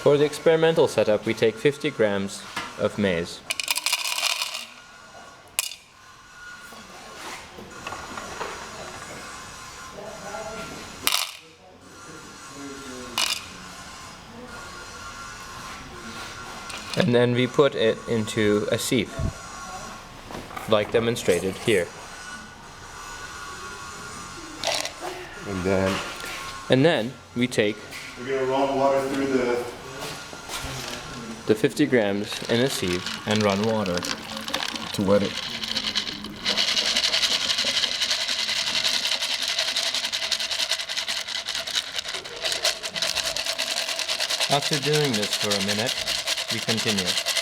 For the experimental setup, we take 50 grams of maize. And then we put it into a sieve, like demonstrated here. And then we take We're going to run water through the 50 grams in a sieve and run water to wet it. After doing this for a minute, we continue.